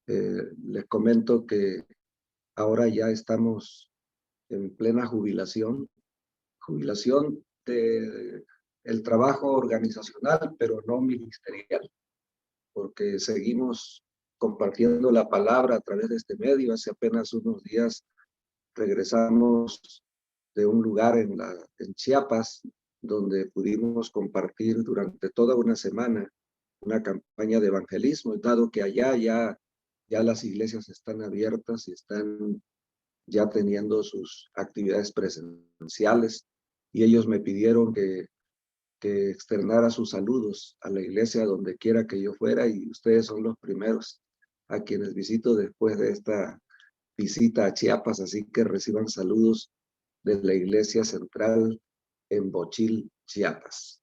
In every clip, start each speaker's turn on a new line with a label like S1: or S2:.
S1: Les comento que ahora ya estamos en plena jubilación de el trabajo organizacional, pero no ministerial, porque seguimos compartiendo la palabra a través de este medio. Hace apenas unos días regresamos de un lugar en Chiapas, donde pudimos compartir durante toda una semana una campaña de evangelismo, dado que allá ya las iglesias están abiertas y están ya teniendo sus actividades presenciales, y ellos me pidieron que externara sus saludos a la iglesia donde quiera que yo fuera, y ustedes son los primeros a quienes visito después de esta visita a Chiapas, así que reciban saludos de la Iglesia Central en Bochil, Chiapas.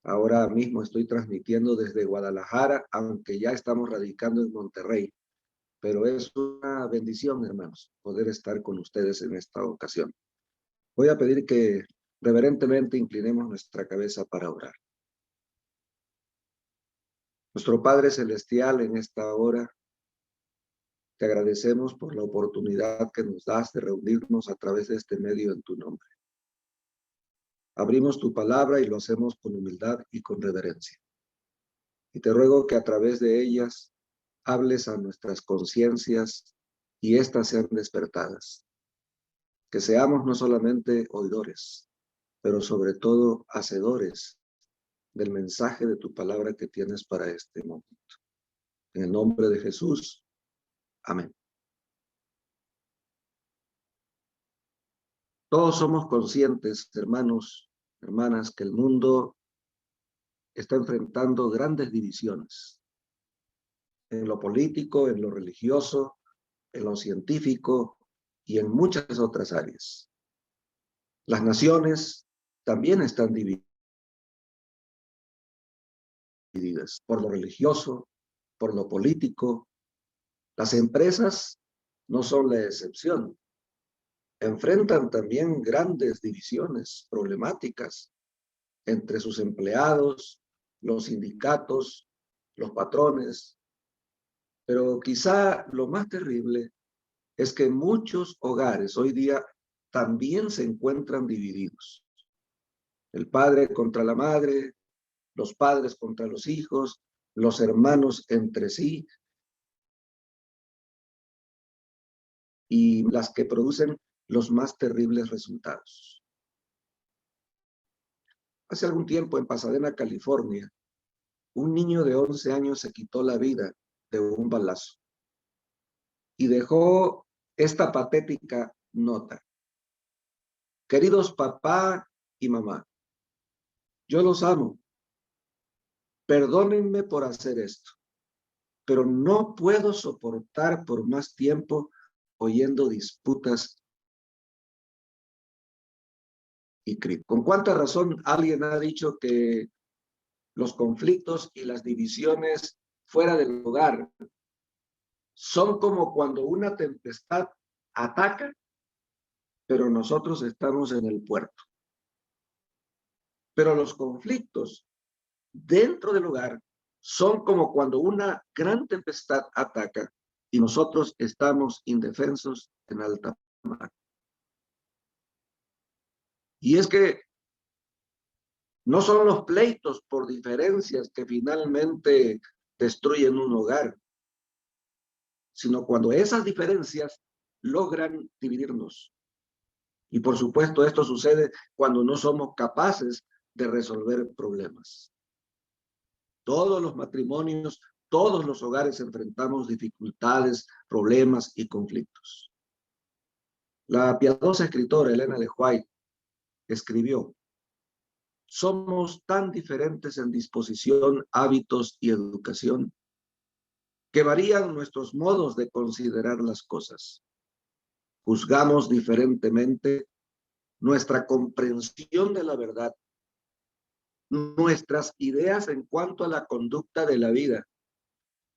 S1: Ahora mismo estoy transmitiendo desde Guadalajara, aunque ya estamos radicando en Monterrey, pero es una bendición, hermanos, poder estar con ustedes en esta ocasión. Voy a pedir que reverentemente inclinemos nuestra cabeza para orar. Nuestro Padre Celestial, en esta hora, te agradecemos por la oportunidad que nos das de reunirnos a través de este medio en tu nombre. Abrimos tu palabra y lo hacemos con humildad y con reverencia. Y te ruego que a través de ellas hables a nuestras conciencias y éstas sean despertadas. Que seamos no solamente oidores, pero sobre todo hacedores del mensaje de tu palabra que tienes para este momento. En el nombre de Jesús. Amén. Todos somos conscientes, hermanos, hermanas, que el mundo está enfrentando grandes divisiones en lo político, en lo religioso, en lo científico y en muchas otras áreas. Las naciones también están divididas por lo religioso, por lo político. Las empresas no son la excepción. Enfrentan también grandes divisiones problemáticas entre sus empleados, los sindicatos, los patrones. Pero quizá lo más terrible es que muchos hogares hoy día también se encuentran divididos. El padre contra la madre, los padres contra los hijos, los hermanos entre sí, y las que producen los más terribles resultados. Hace algún tiempo en Pasadena, California, un niño de 11 años se quitó la vida de un balazo y dejó esta patética nota. Queridos papá y mamá, yo los amo. Perdónenme por hacer esto, pero no puedo soportar por más tiempo oyendo disputas y críticas. ¿Con cuánta razón alguien ha dicho que los conflictos y las divisiones fuera del hogar son como cuando una tempestad ataca, pero nosotros estamos en el puerto? Pero los conflictos dentro del hogar son como cuando una gran tempestad ataca y nosotros estamos indefensos en alta mar. Y es que no son los pleitos por diferencias que finalmente destruyen un hogar, sino cuando esas diferencias logran dividirnos. Y por supuesto esto sucede cuando no somos capaces de resolver problemas. Todos los matrimonios, todos los hogares enfrentamos dificultades, problemas y conflictos. La piadosa escritora Elena de White escribió: somos tan diferentes en disposición, hábitos y educación que varían nuestros modos de considerar las cosas. Juzgamos diferentemente, nuestra comprensión de la verdad, nuestras ideas en cuanto a la conducta de la vida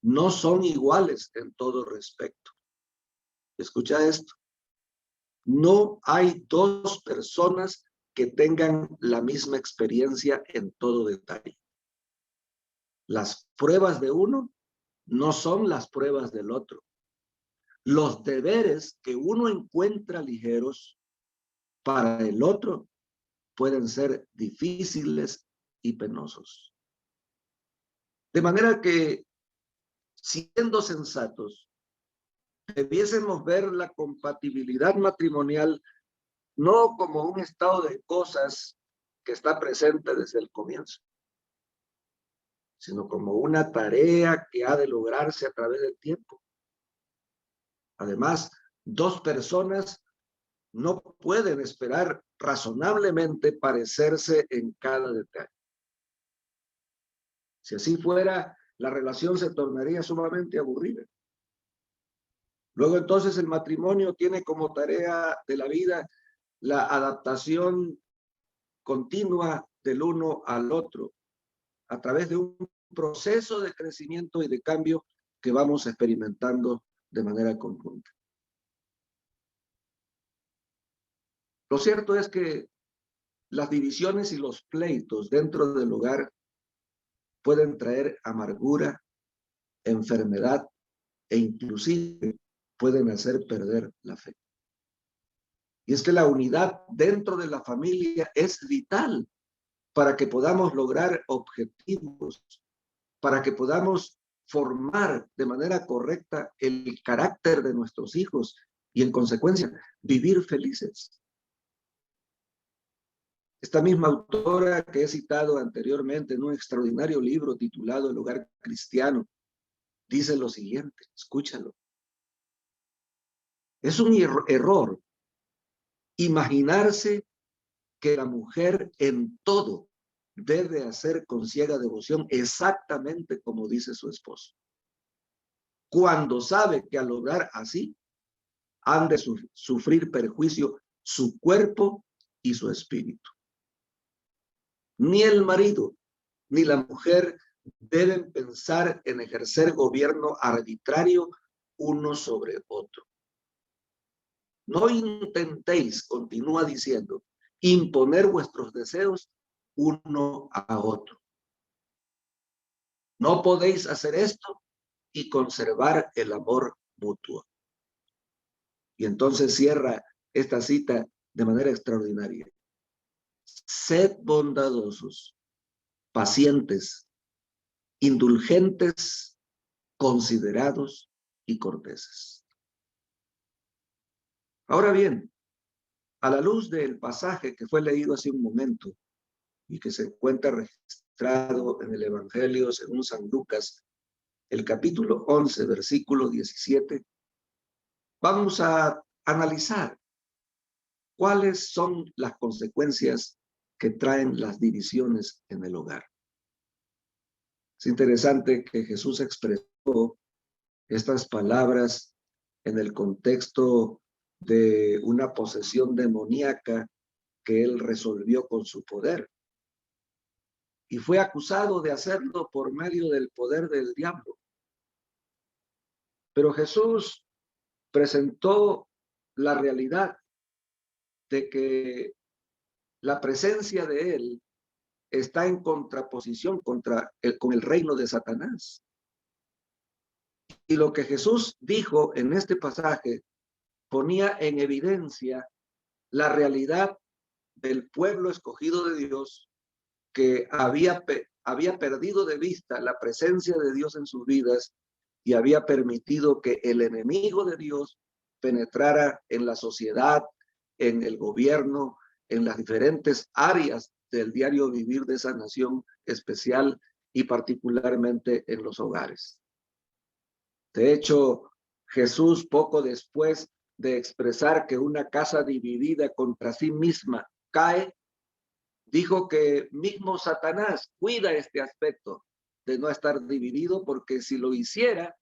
S1: no son iguales en todo respecto. Escucha esto. No hay dos personas que tengan la misma experiencia en todo detalle. Las pruebas de uno no son las pruebas del otro. Los deberes que uno encuentra ligeros para el otro pueden ser difíciles y penosos. De manera que, siendo sensatos, debiésemos ver la compatibilidad matrimonial no como un estado de cosas que está presente desde el comienzo, sino como una tarea que ha de lograrse a través del tiempo. Además, dos personas no pueden esperar razonablemente parecerse en cada detalle. Si así fuera, la relación se tornaría sumamente aburrida. Luego entonces el matrimonio tiene como tarea de la vida la adaptación continua del uno al otro a través de un proceso de crecimiento y de cambio que vamos experimentando de manera conjunta. Lo cierto es que las divisiones y los pleitos dentro del hogar pueden traer amargura, enfermedad e inclusive pueden hacer perder la fe. Y es que la unidad dentro de la familia es vital para que podamos lograr objetivos, para que podamos formar de manera correcta el carácter de nuestros hijos y en consecuencia vivir felices. Esta misma autora que he citado anteriormente en un extraordinario libro titulado El hogar cristiano, dice lo siguiente, escúchalo. Es un error imaginarse que la mujer en todo debe hacer con ciega devoción exactamente como dice su esposo, cuando sabe que al obrar así han de sufrir perjuicio su cuerpo y su espíritu. Ni el marido ni la mujer deben pensar en ejercer gobierno arbitrario uno sobre otro. No intentéis, continúa diciendo, imponer vuestros deseos uno a otro. No podéis hacer esto y conservar el amor mutuo. Y entonces cierra esta cita de manera extraordinaria. Sed bondadosos, pacientes, indulgentes, considerados y corteses. Ahora bien, a la luz del pasaje que fue leído hace un momento y que se encuentra registrado en el Evangelio según San Lucas, el capítulo 11, versículo 17, vamos a analizar cuáles son las consecuencias que traen las divisiones en el hogar. Es interesante que Jesús expresó estas palabras en el contexto de una posesión demoníaca que él resolvió con su poder. Y fue acusado de hacerlo por medio del poder del diablo. Pero Jesús presentó la realidad de que la presencia de él está en contraposición con el reino de Satanás. Y lo que Jesús dijo en este pasaje ponía en evidencia la realidad del pueblo escogido de Dios que había perdido de vista la presencia de Dios en sus vidas y había permitido que el enemigo de Dios penetrara en la sociedad, en el gobierno, en las diferentes áreas del diario vivir de esa nación especial y particularmente en los hogares. De hecho, Jesús, poco después de expresar que una casa dividida contra sí misma cae, dijo que mismo Satanás cuida este aspecto de no estar dividido, porque si lo hiciera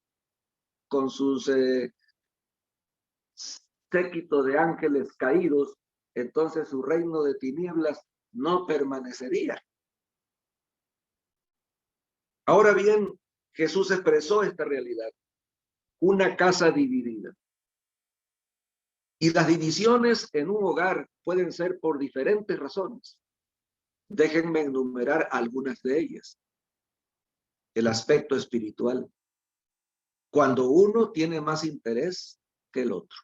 S1: con sus séquito de ángeles caídos, entonces su reino de tinieblas no permanecería. Ahora bien, Jesús expresó esta realidad, una casa dividida. Y las divisiones en un hogar pueden ser por diferentes razones. Déjenme enumerar algunas de ellas. El aspecto espiritual. cuando uno tiene más interés que el otro.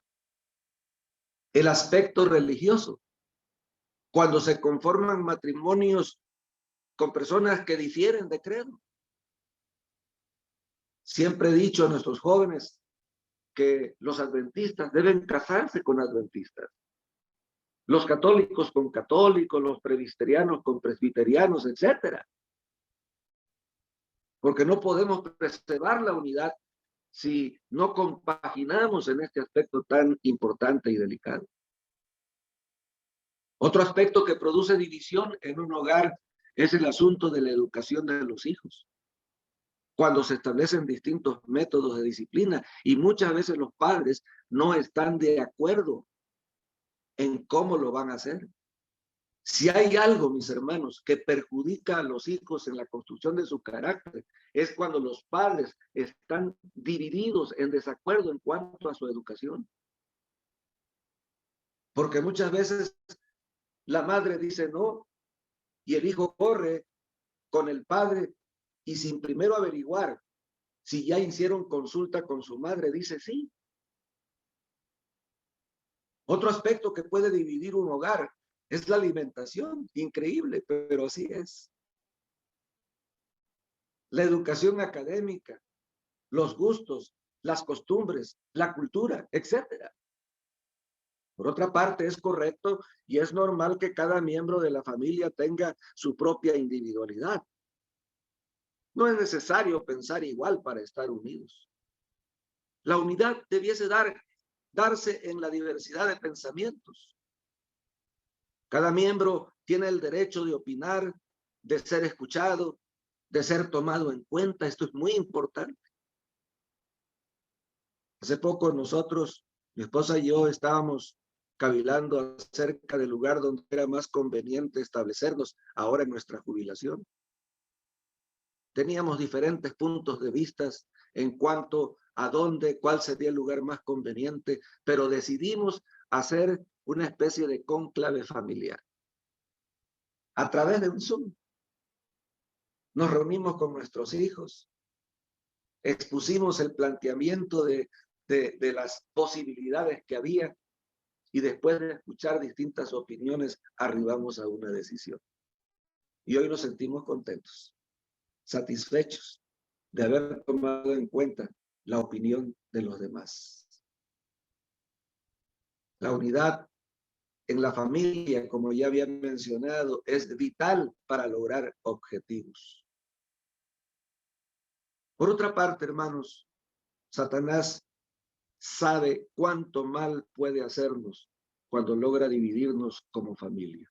S1: El aspecto religioso, cuando se conforman matrimonios con personas que difieren de credo. Siempre he dicho a nuestros jóvenes que los adventistas deben casarse con adventistas, los católicos con católicos, los presbiterianos con presbiterianos, etcétera. Porque no podemos preservar la unidad si no compaginamos en este aspecto tan importante y delicado. Otro aspecto que produce división en un hogar es el asunto de la educación de los hijos. Cuando se establecen distintos métodos de disciplina y muchas veces los padres no están de acuerdo en cómo lo van a hacer. Si hay algo, mis hermanos, que perjudica a los hijos en la construcción de su carácter, es cuando los padres están divididos en desacuerdo en cuanto a su educación. Porque muchas veces la madre dice no y el hijo corre con el padre y sin primero averiguar si ya hicieron consulta con su madre, dice sí. Otro aspecto que puede dividir un hogar es la alimentación. Increíble, pero así es. La educación académica, los gustos, las costumbres, la cultura, etcétera. Por otra parte, es correcto y es normal que cada miembro de la familia tenga su propia individualidad. No es necesario pensar igual para estar unidos. La unidad debiese darse en la diversidad de pensamientos. Cada miembro tiene el derecho de opinar, de ser escuchado, de ser tomado en cuenta. Esto es muy importante. Hace poco nosotros, mi esposa y yo, estábamos cavilando acerca del lugar donde era más conveniente establecernos ahora en nuestra jubilación. Teníamos diferentes puntos de vista en cuanto a dónde, cuál sería el lugar más conveniente, pero decidimos hacer una especie de cónclave familiar a través de un Zoom. Nos reunimos con nuestros hijos, expusimos el planteamiento de las posibilidades que había y después de escuchar distintas opiniones arribamos a una decisión. Y hoy nos sentimos contentos, satisfechos de haber tomado en cuenta la opinión de los demás. La unidad en la familia, como ya había mencionado, es vital para lograr objetivos. Por otra parte, hermanos, Satanás sabe cuánto mal puede hacernos cuando logra dividirnos como familia.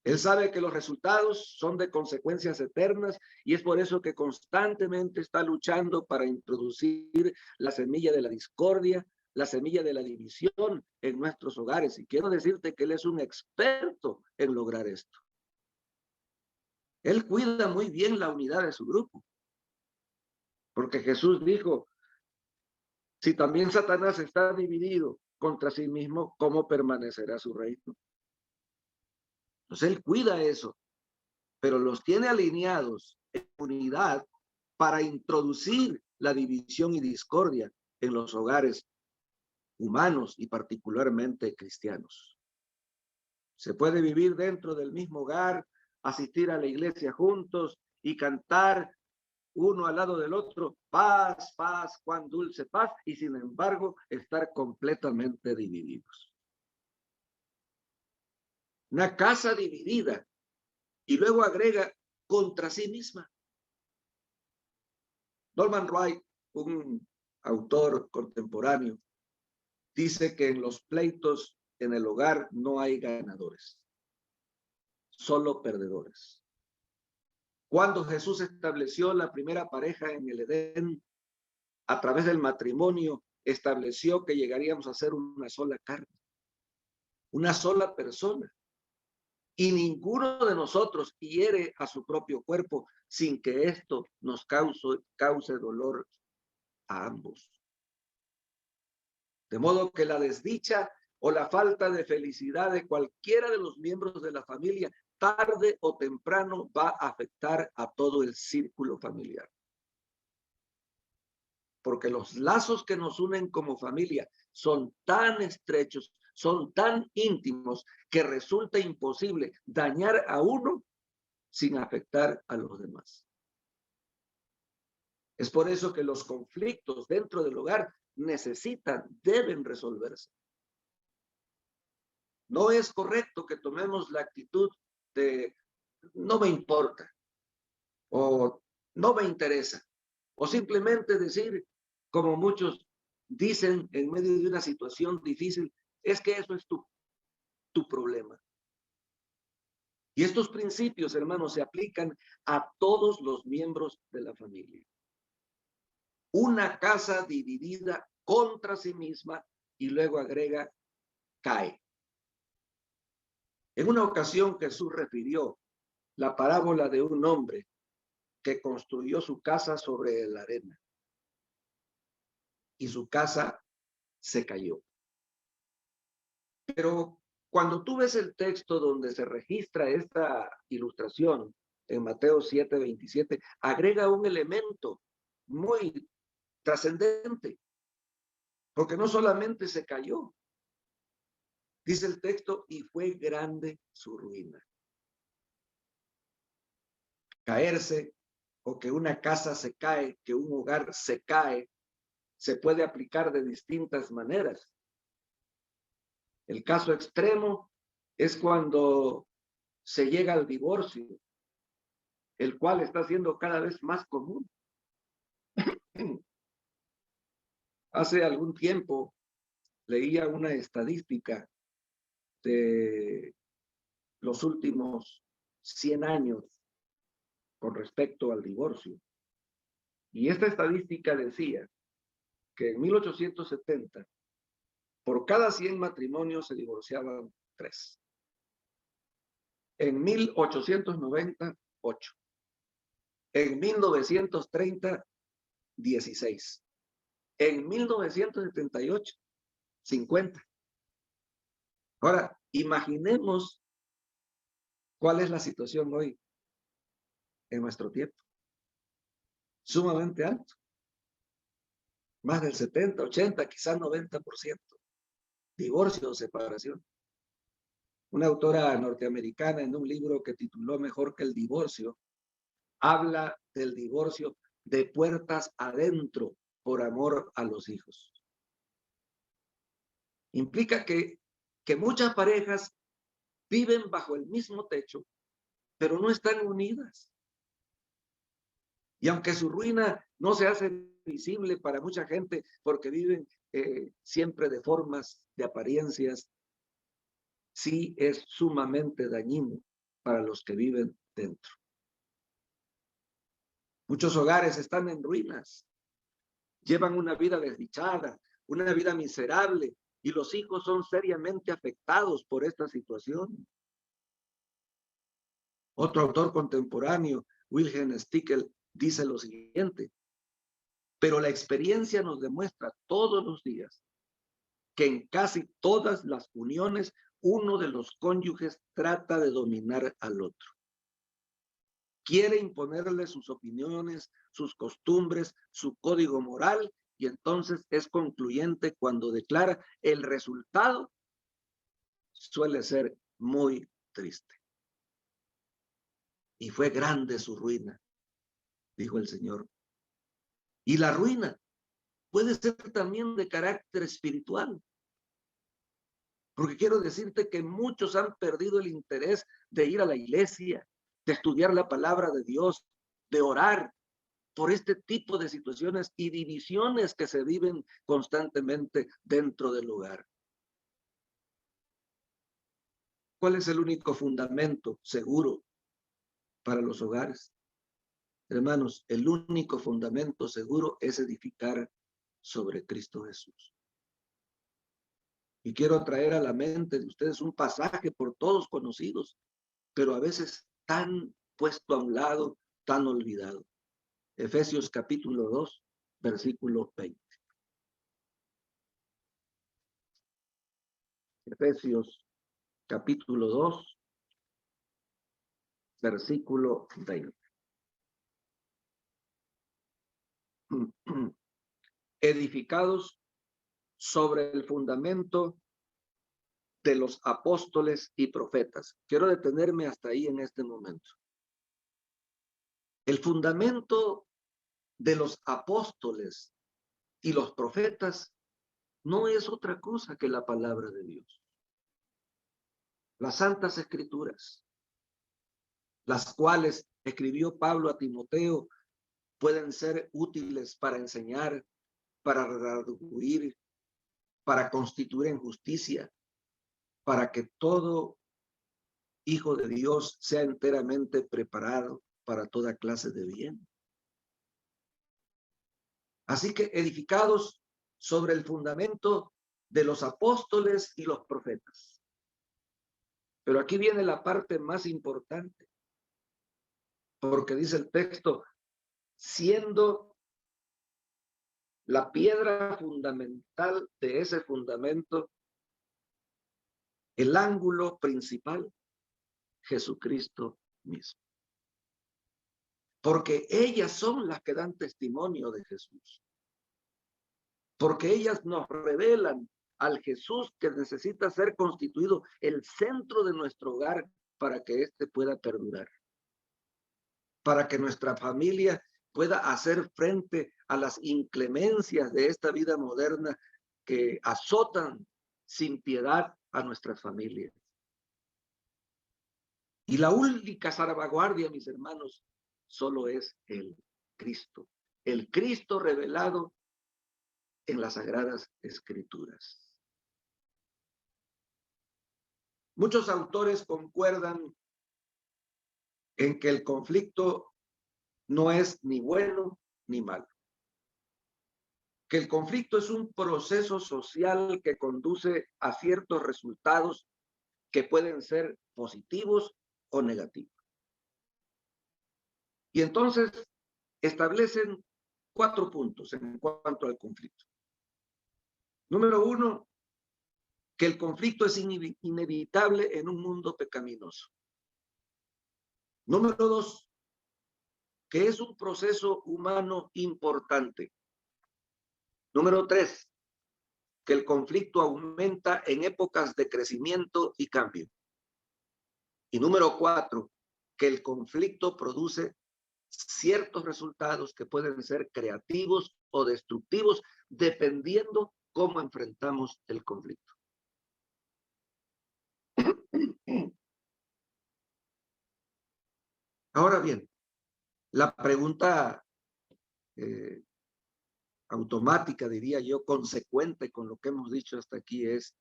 S1: Él sabe que los resultados son de consecuencias eternas y es por eso que constantemente está luchando para introducir la semilla de la discordia, la semilla de la división en nuestros hogares. Y quiero decirte que él es un experto en lograr esto. Él cuida muy bien la unidad de su grupo. Porque Jesús dijo, si también Satanás está dividido contra sí mismo, ¿cómo permanecerá su reino? Entonces él cuida eso, pero los tiene alineados en unidad para introducir la división y discordia en los hogares humanos y particularmente cristianos. Se puede vivir dentro del mismo hogar, asistir a la iglesia juntos y cantar uno al lado del otro, paz, paz, cuán dulce paz, y sin embargo estar completamente divididos. Una casa dividida y luego agrega contra sí misma. Norman Wright, un autor contemporáneo, dice que en los pleitos en el hogar no hay ganadores, solo perdedores. Cuando Jesús estableció la primera pareja en el Edén, a través del matrimonio, estableció que llegaríamos a ser una sola carne, una sola persona. Y ninguno de nosotros hiere a su propio cuerpo sin que esto nos cause dolor a ambos. De modo que la desdicha o la falta de felicidad de cualquiera de los miembros de la familia, tarde o temprano va a afectar a todo el círculo familiar. porque los lazos que nos unen como familia son tan estrechos, son tan íntimos, que resulta imposible dañar a uno sin afectar a los demás. Es por eso que los conflictos dentro del hogar deben resolverse. No es correcto que tomemos la actitud de no me importa o no me interesa, o simplemente decir, como muchos dicen en medio de una situación difícil, es que eso es tu problema. Y estos principios, hermanos, se aplican a todos los miembros de la familia. Una casa dividida contra sí misma, y luego agrega, cae. En una ocasión Jesús refirió la parábola de un hombre que construyó su casa sobre la arena y su casa se cayó. Pero cuando tú ves el texto donde se registra esta ilustración en Mateo 7:27, agrega un elemento muy trascendente, porque no solamente se cayó, dice el texto, y fue grande su ruina. Caerse, o que una casa se cae, que un hogar se cae, se puede aplicar de distintas maneras. El caso extremo es cuando se llega al divorcio, el cual está siendo cada vez más común. Hace algún tiempo leía una estadística de los últimos 100 años con respecto al divorcio. Y esta estadística decía que en 1870, por cada 100 matrimonios se divorciaban 3. En 1890, 8. En 1930, 16. En 1978, 50. Ahora, imaginemos cuál es la situación hoy en nuestro tiempo. Sumamente alto. Más del 70, 80, quizás 90%. Divorcio o separación. Una autora norteamericana en un libro que tituló Mejor que el divorcio, habla del divorcio de puertas adentro por amor a los hijos. Implica que muchas parejas viven bajo el mismo techo, pero no están unidas. Y aunque su ruina no se hace visible para mucha gente porque viven siempre de formas, de apariencias, sí es sumamente dañino para los que viven dentro. Muchos hogares están en ruinas, llevan una vida desdichada, una vida miserable, y los hijos son seriamente afectados por esta situación. Otro autor contemporáneo, Wilhelm Stickel, dice lo siguiente: pero la experiencia nos demuestra todos los días que en casi todas las uniones uno de los cónyuges trata de dominar al otro. Quiere imponerle sus opiniones, sus costumbres, su código moral, y entonces es concluyente cuando declara: el resultado suele ser muy triste. Y fue grande su ruina, dijo el Señor. Y la ruina puede ser también de carácter espiritual. Porque quiero decirte que muchos han perdido el interés de ir a la iglesia, de estudiar la palabra de Dios, de orar, por este tipo de situaciones y divisiones que se viven constantemente dentro del hogar. ¿Cuál es el único fundamento seguro para los hogares? Hermanos, el único fundamento seguro es edificar sobre Cristo Jesús. Y quiero traer a la mente de ustedes un pasaje por todos conocidos, pero a veces tan puesto a un lado, tan olvidado. Efesios capítulo 2, versículo 20. Efesios capítulo 2, versículo 20. edificados sobre el fundamento de los apóstoles y profetas. Quiero detenerme hasta ahí en este momento. El fundamento de los apóstoles y los profetas no es otra cosa que la palabra de Dios. Las santas escrituras, las cuales escribió Pablo a Timoteo, pueden ser útiles para enseñar, para redarguir, para constituir en justicia, para que todo hijo de Dios sea enteramente preparado para toda clase de bien. Así que edificados sobre el fundamento de los apóstoles y los profetas. Pero aquí viene la parte más importante, porque dice el texto, siendo la piedra fundamental de ese fundamento, el ángulo principal, Jesucristo mismo. Porque ellas son las que dan testimonio de Jesús. Porque ellas nos revelan al Jesús que necesita ser constituido el centro de nuestro hogar para que éste pueda perdurar. Para que nuestra familia pueda hacer frente a las inclemencias de esta vida moderna que azotan sin piedad a nuestras familias. Y la única salvaguardia, mis hermanos, solo es el Cristo revelado en las Sagradas Escrituras. Muchos autores concuerdan en que el conflicto no es ni bueno ni malo. Que el conflicto es un proceso social que conduce a ciertos resultados que pueden ser positivos o negativos. Y entonces establecen 4 puntos en cuanto al conflicto. Número 1, que el conflicto es inevitable en un mundo pecaminoso. Número 2, que es un proceso humano importante. Número 3, que el conflicto aumenta en épocas de crecimiento y cambio. Y número 4, que el conflicto produce ciertos resultados que pueden ser creativos o destructivos, dependiendo cómo enfrentamos el conflicto. Ahora bien, la pregunta automática, diría yo, consecuente con lo que hemos dicho hasta aquí es,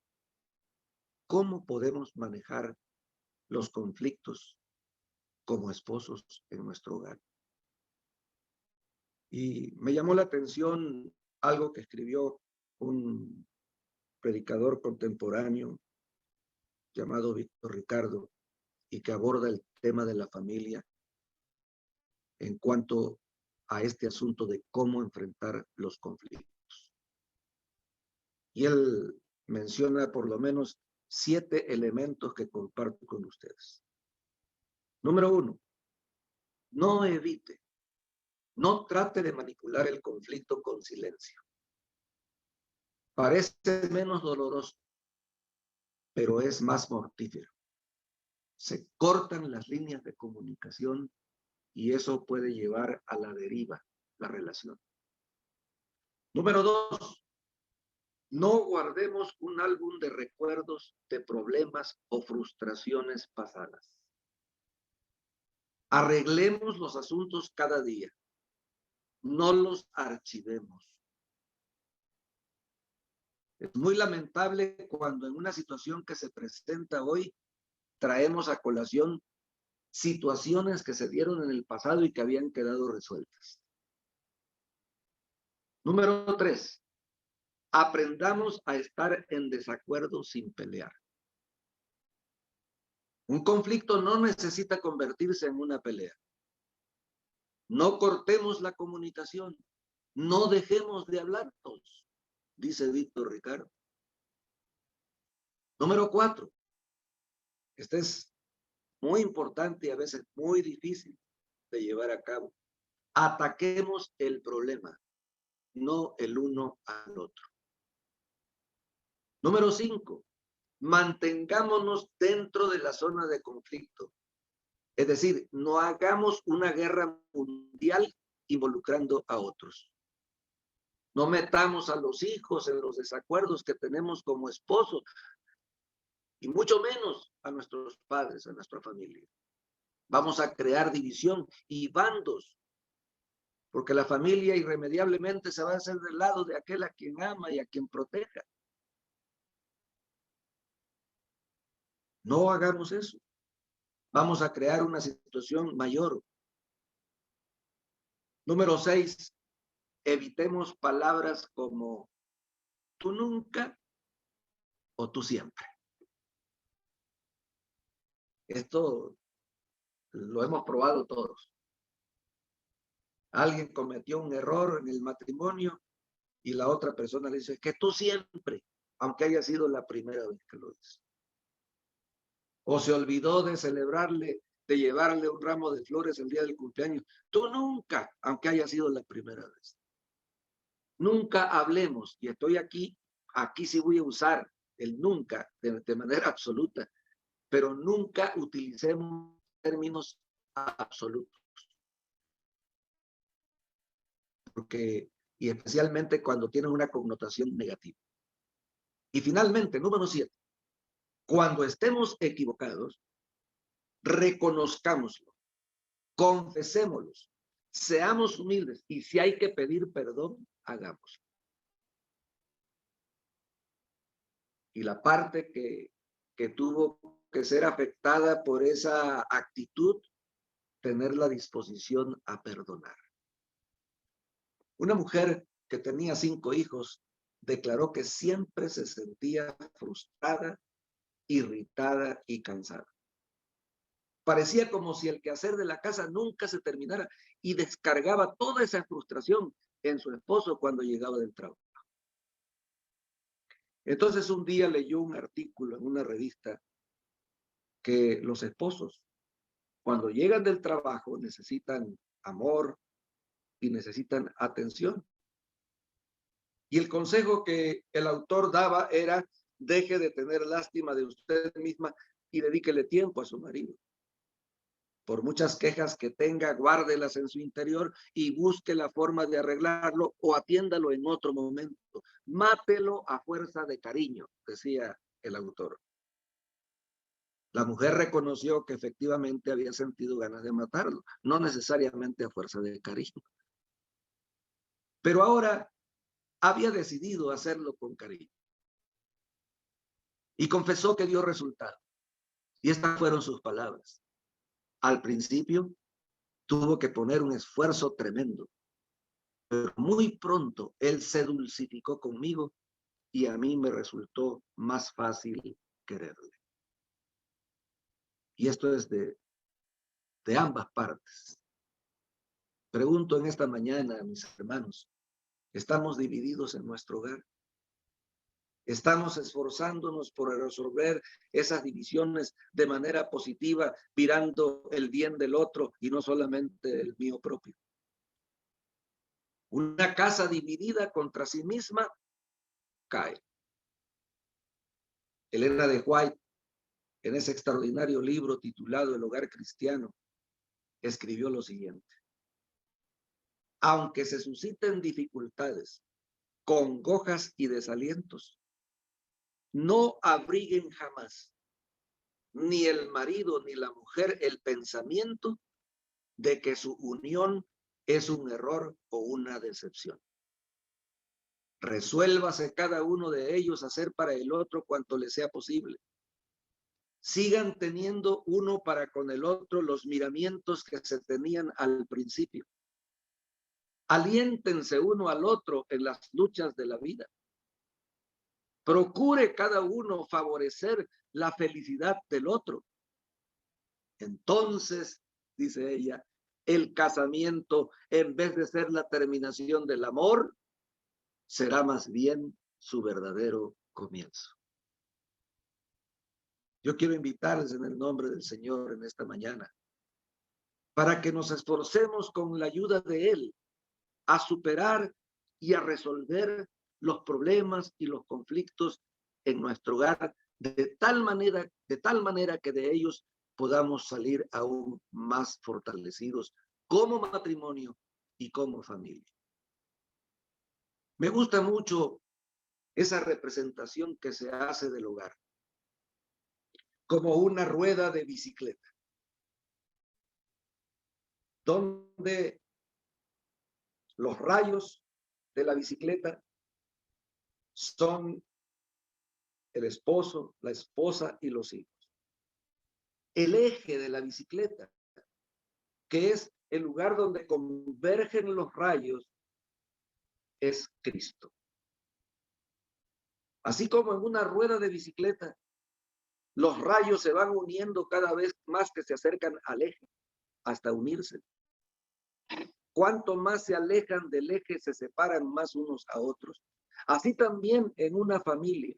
S1: ¿cómo podemos manejar los conflictos como esposos en nuestro hogar? Y me llamó la atención algo que escribió un predicador contemporáneo llamado Víctor Ricardo y que aborda el tema de la familia en cuanto a este asunto de cómo enfrentar los conflictos. Y él menciona por lo menos 7 elementos que comparto con ustedes. Número 1, no evite, no trate de manipular el conflicto con silencio. Parece menos doloroso, pero es más mortífero. Se cortan las líneas de comunicación y eso puede llevar a la deriva la relación. Número 2, no guardemos un álbum de recuerdos de problemas o frustraciones pasadas. Arreglemos los asuntos cada día. No los archivemos. Es muy lamentable cuando en una situación que se presenta hoy traemos a colación situaciones que se dieron en el pasado y que habían quedado resueltas. Número 3, aprendamos a estar en desacuerdo sin pelear. Un conflicto no necesita convertirse en una pelea. No cortemos la comunicación. No dejemos de hablarnos, dice Víctor Ricardo. Número 4, este es muy importante y a veces muy difícil de llevar a cabo. Ataquemos el problema, no el uno al otro. Número 5, mantengámonos dentro de la zona de conflicto. Es decir, no hagamos una guerra mundial involucrando a otros. No metamos a los hijos en los desacuerdos que tenemos como esposos, y mucho menos a nuestros padres, a nuestra familia. Vamos a crear división y bandos, porque la familia irremediablemente se va a hacer del lado de aquel a quien ama y a quien proteja. No hagamos eso. Vamos a crear una situación mayor. Número 6, evitemos palabras como tú nunca o tú siempre. Esto lo hemos probado todos. Alguien cometió un error en el matrimonio y la otra persona le dice que tú siempre, aunque haya sido la primera vez que lo hizo. O se olvidó de celebrarle, de llevarle un ramo de flores el día del cumpleaños. Tú nunca, aunque haya sido la primera vez. Nunca hablemos, y estoy aquí sí voy a usar el nunca de manera absoluta, pero nunca utilicemos términos absolutos. Porque, y especialmente cuando tienen una connotación negativa. Y finalmente, número 7, cuando estemos equivocados, reconozcámoslo, confesémoslo, seamos humildes y si hay que pedir perdón, hagámoslo. Y la parte que tuvo que ser afectada por esa actitud, tener la disposición a perdonar. Una mujer que tenía 5 hijos declaró que siempre se sentía frustrada, irritada y cansada. Parecía como si el quehacer de la casa nunca se terminara y descargaba toda esa frustración en su esposo cuando llegaba del trabajo. Entonces un día leyó un artículo en una revista que los esposos, cuando llegan del trabajo, necesitan amor y necesitan atención. Y el consejo que el autor daba era: deje de tener lástima de usted misma y dedíquele tiempo a su marido. Por muchas quejas que tenga, guárdelas en su interior y busque la forma de arreglarlo o atiéndalo en otro momento. Mátelo a fuerza de cariño, decía el autor. La mujer reconoció que efectivamente había sentido ganas de matarlo, no necesariamente a fuerza de cariño. Pero ahora había decidido hacerlo con cariño. Y confesó que dio resultado. Y estas fueron sus palabras. Al principio tuvo que poner un esfuerzo tremendo, pero muy pronto él se dulcificó conmigo y a mí me resultó más fácil quererle. Y esto es de ambas partes. Pregunto en esta mañana a mis hermanos, ¿estamos divididos en nuestro hogar? ¿Estamos esforzándonos por resolver esas divisiones de manera positiva, mirando el bien del otro y no solamente el mío propio? Una casa dividida contra sí misma cae. Elena de White, en ese extraordinario libro titulado El hogar cristiano, escribió lo siguiente: aunque se susciten dificultades, congojas y desalientos, no abriguen jamás ni el marido ni la mujer el pensamiento de que su unión es un error o una decepción. Resuélvase cada uno de ellos hacer para el otro cuanto le sea posible. Sigan teniendo uno para con el otro los miramientos que se tenían al principio. Aliéntense uno al otro en las luchas de la vida. Procure cada uno favorecer la felicidad del otro. Entonces, dice ella, el casamiento, en vez de ser la terminación del amor, será más bien su verdadero comienzo. Yo quiero invitarles en el nombre del Señor en esta mañana para que nos esforcemos con la ayuda de Él a superar y a resolver los problemas y los conflictos en nuestro hogar de tal manera que de ellos podamos salir aún más fortalecidos como matrimonio y como familia. Me gusta mucho esa representación que se hace del hogar, como una rueda de bicicleta, donde los rayos de la bicicleta son el esposo, la esposa y los hijos. El eje de la bicicleta, que es el lugar donde convergen los rayos, es Cristo. Así como en una rueda de bicicleta, los rayos se van uniendo cada vez más que se acercan al eje, hasta unirse. Cuanto más se alejan del eje, se separan más unos a otros. Así también en una familia.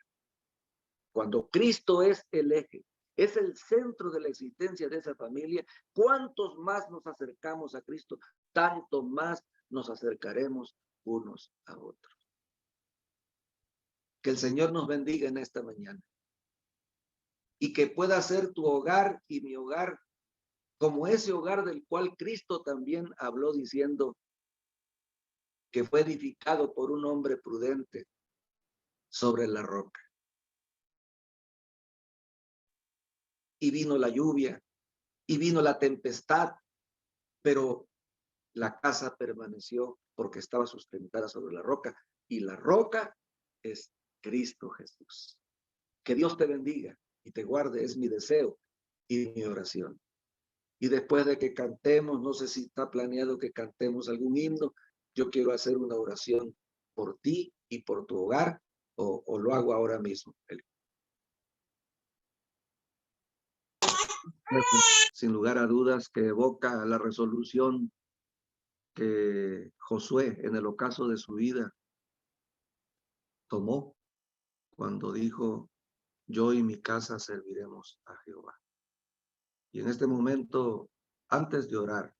S1: Cuando Cristo es el eje, es el centro de la existencia de esa familia, cuantos más nos acercamos a Cristo, tanto más nos acercaremos unos a otros. Que el Señor nos bendiga en esta mañana y que pueda ser tu hogar y mi hogar como ese hogar del cual Cristo también habló diciendo que fue edificado por un hombre prudente sobre la roca. Y vino la lluvia, y vino la tempestad, pero la casa permaneció porque estaba sustentada sobre la roca, y la roca es Cristo Jesús. Que Dios te bendiga y te guarde, es mi deseo y mi oración. Y después de que cantemos, no sé si está planeado que cantemos algún himno, yo quiero hacer una oración por ti y por tu hogar, o lo hago ahora mismo. Sin lugar a dudas que evoca la resolución que Josué en el ocaso de su vida tomó cuando dijo, yo y mi casa serviremos a Jehová. Y en este momento, antes de orar,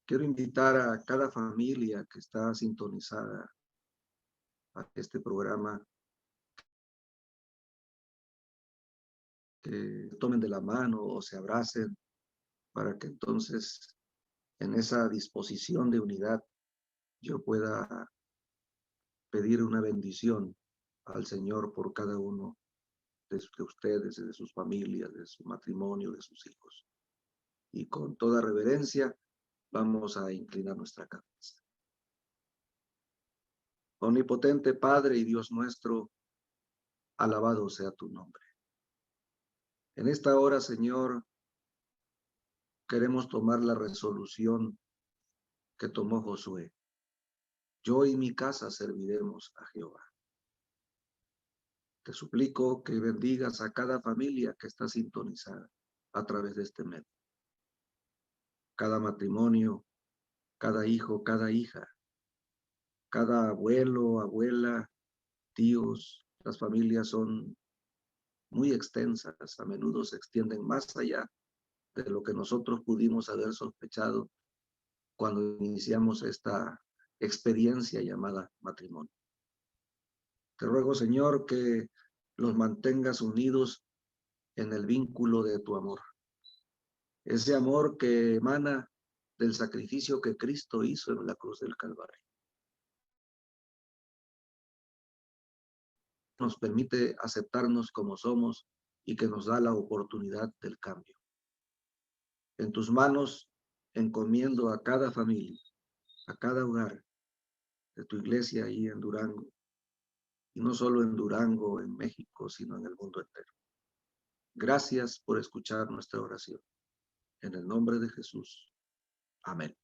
S1: quiero invitar a cada familia que está sintonizada a este programa que tomen de la mano o se abracen para que entonces en esa disposición de unidad yo pueda pedir una bendición al Señor por cada uno de ustedes, de sus familias, de su matrimonio, de sus hijos. Y con toda reverencia vamos a inclinar nuestra cabeza. Omnipotente Padre y Dios nuestro, alabado sea tu nombre. En esta hora, Señor, queremos tomar la resolución que tomó Josué. Yo y mi casa serviremos a Jehová. Te suplico que bendigas a cada familia que está sintonizada a través de este medio. Cada matrimonio, cada hijo, cada hija, cada abuelo, abuela, tíos. Las familias son muy extensas, a menudo se extienden más allá de lo que nosotros pudimos haber sospechado cuando iniciamos esta experiencia llamada matrimonio. Te ruego, Señor, que los mantengas unidos en el vínculo de tu amor. Ese amor que emana del sacrificio que Cristo hizo en la cruz del Calvario. Nos permite aceptarnos como somos y que nos da la oportunidad del cambio. En tus manos encomiendo a cada familia, a cada hogar de tu iglesia ahí en Durango, y no solo en Durango, en México, sino en el mundo entero. Gracias por escuchar nuestra oración. En el nombre de Jesús. Amén.